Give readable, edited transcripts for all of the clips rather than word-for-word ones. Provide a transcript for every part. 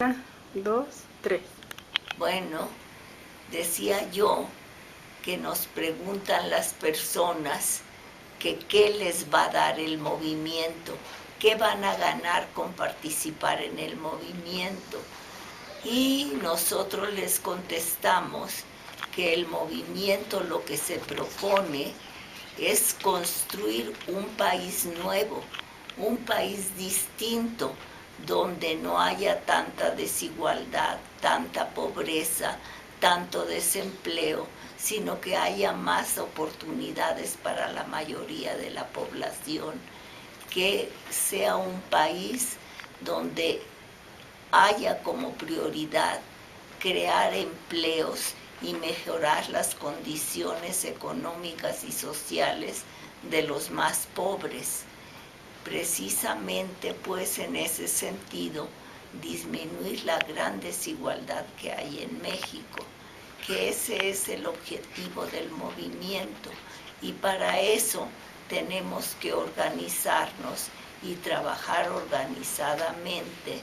1, 2, 3. Bueno, decía yo que nos preguntan las personas que qué les va a dar el movimiento, qué van a ganar con participar en el movimiento. Y nosotros les contestamos que el movimiento lo que se propone es construir un país nuevo, un país distinto, donde no haya tanta desigualdad, tanta pobreza, tanto desempleo, sino que haya más oportunidades para la mayoría de la población, que sea un país donde haya como prioridad crear empleos y mejorar las condiciones económicas y sociales de los más pobres. Precisamente pues en ese sentido disminuir la gran desigualdad que hay en México, que ese es el objetivo del movimiento, y para eso tenemos que organizarnos y trabajar organizadamente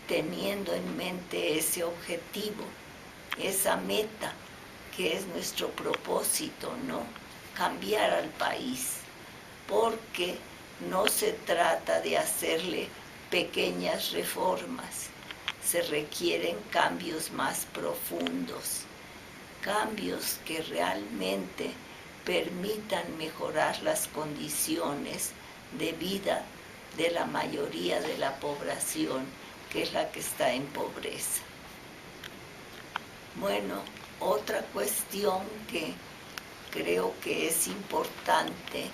teniendo en mente ese objetivo, esa meta que es nuestro propósito, ¿no? Cambiar al país, porque no se trata de hacerle pequeñas reformas, se requieren cambios más profundos, cambios que realmente permitan mejorar las condiciones de vida de la mayoría de la población, que es la que está en pobreza. Bueno, otra cuestión que creo que es importante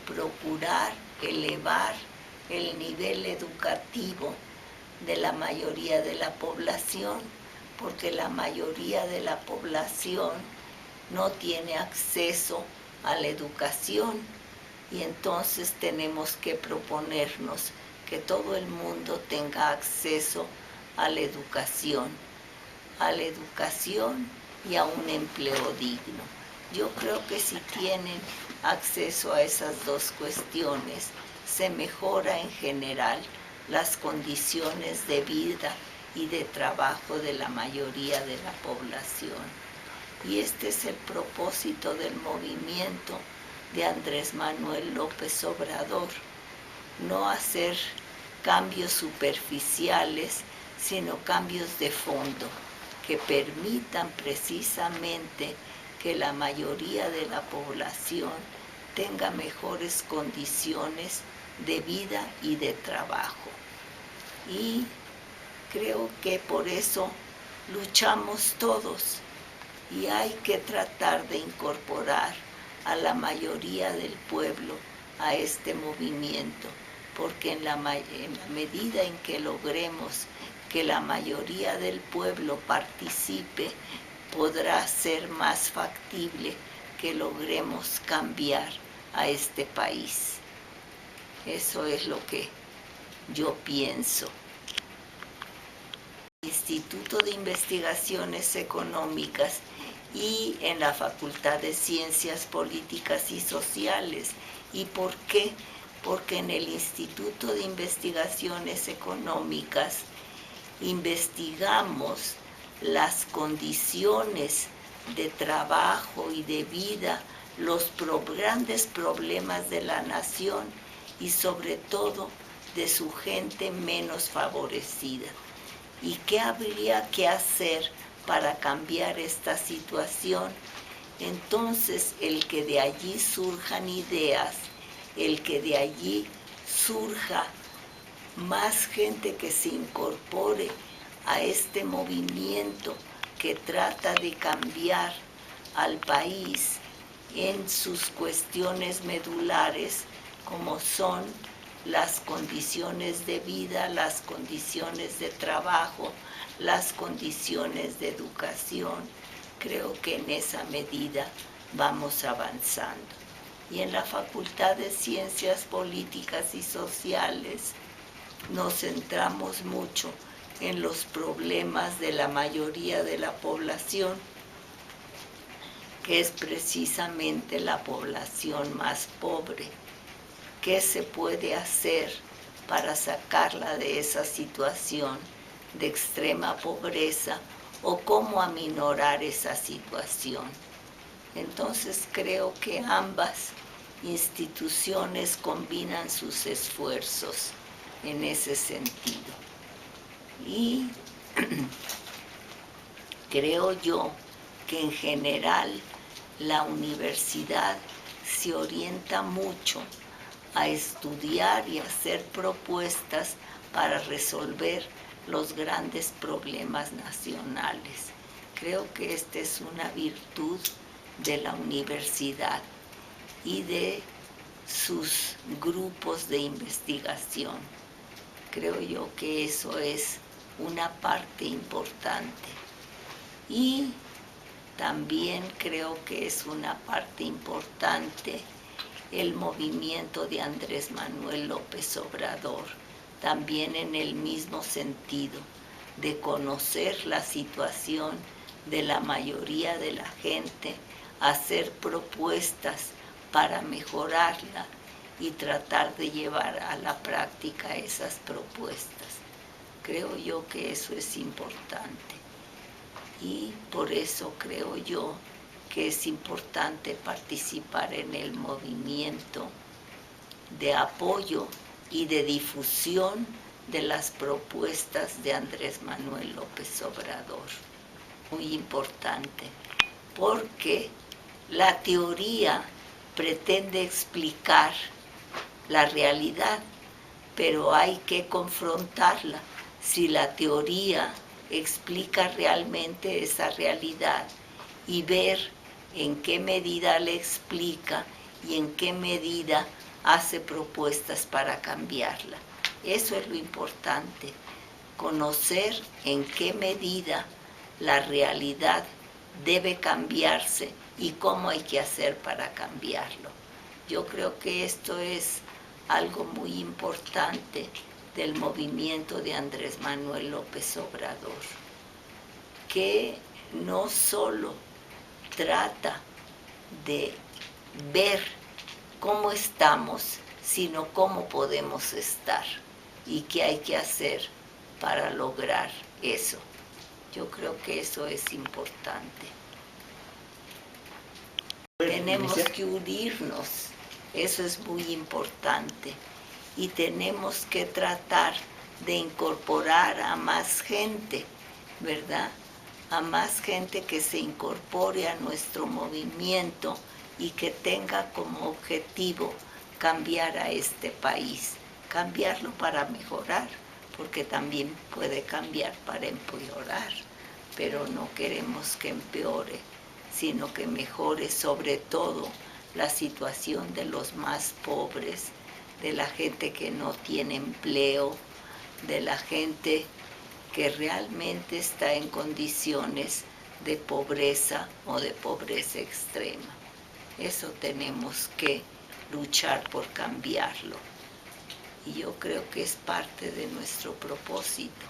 procurar elevar el nivel educativo de la mayoría de la población, porque la mayoría de la población no tiene acceso a la educación, y entonces tenemos que proponernos que todo el mundo tenga acceso a la educación y a un empleo digno. Yo creo que si tienen acceso a esas dos cuestiones, se mejora en general las condiciones de vida y de trabajo de la mayoría de la población. Y este es el propósito del movimiento de Andrés Manuel López Obrador: no hacer cambios superficiales, sino cambios de fondo que permitan precisamente que la mayoría de la población tenga mejores condiciones de vida y de trabajo. Y creo que por eso luchamos todos, y hay que tratar de incorporar a la mayoría del pueblo a este movimiento, porque en la medida en que logremos que la mayoría del pueblo participe, podrá ser más factible que logremos cambiar a este país. Eso es lo que yo pienso. Instituto de Investigaciones Económicas y en la Facultad de Ciencias Políticas y Sociales. ¿Y por qué? Porque en el Instituto de Investigaciones Económicas investigamos las condiciones de trabajo y de vida, los grandes problemas de la nación y sobre todo de su gente menos favorecida. ¿Y qué habría que hacer para cambiar esta situación? Entonces, el que de allí surjan ideas, el que de allí surja más gente que se incorpore a este movimiento que trata de cambiar al país en sus cuestiones medulares, como son las condiciones de vida, las condiciones de trabajo, las condiciones de educación. Creo que en esa medida vamos avanzando. Y en la Facultad de Ciencias Políticas y Sociales nos centramos mucho en los problemas de la mayoría de la población, que es precisamente la población más pobre. ¿Qué se puede hacer para sacarla de esa situación de extrema pobreza o cómo aminorar esa situación. Entonces creo que ambas instituciones combinan sus esfuerzos en ese sentido. Y creo yo que en general la universidad se orienta mucho a estudiar y hacer propuestas para resolver los grandes problemas nacionales. Creo que esta es una virtud de la universidad y de sus grupos de investigación. Creo yo que eso es una parte importante. Y también creo que es una parte importante el movimiento de Andrés Manuel López Obrador, también en el mismo sentido de conocer la situación de la mayoría de la gente, hacer propuestas para mejorarla y tratar de llevar a la práctica esas propuestas. Creo yo que eso es importante y por eso creo yo que es importante participar en el movimiento de apoyo y de difusión de las propuestas de Andrés Manuel López Obrador. Muy importante, porque la teoría pretende explicar la realidad, pero hay que confrontarla. Si la teoría explica realmente esa realidad y ver en qué medida le explica y en qué medida hace propuestas para cambiarla. Eso es lo importante, conocer en qué medida la realidad debe cambiarse y cómo hay que hacer para cambiarlo. Yo creo que esto es algo muy importante del movimiento de Andrés Manuel López Obrador, que no solo trata de ver cómo estamos, sino cómo podemos estar y qué hay que hacer para lograr eso. Yo creo que eso es importante. Tenemos que unirnos, eso es muy importante, y tenemos que tratar de incorporar a más gente, ¿verdad? A más gente que se incorpore a nuestro movimiento y que tenga como objetivo cambiar a este país, cambiarlo para mejorar, porque también puede cambiar para empeorar, pero no queremos que empeore, sino que mejore sobre todo la situación de los más pobres, de la gente que no tiene empleo, de la gente que realmente está en condiciones de pobreza o de pobreza extrema. Eso tenemos que luchar por cambiarlo. Y yo creo que es parte de nuestro propósito.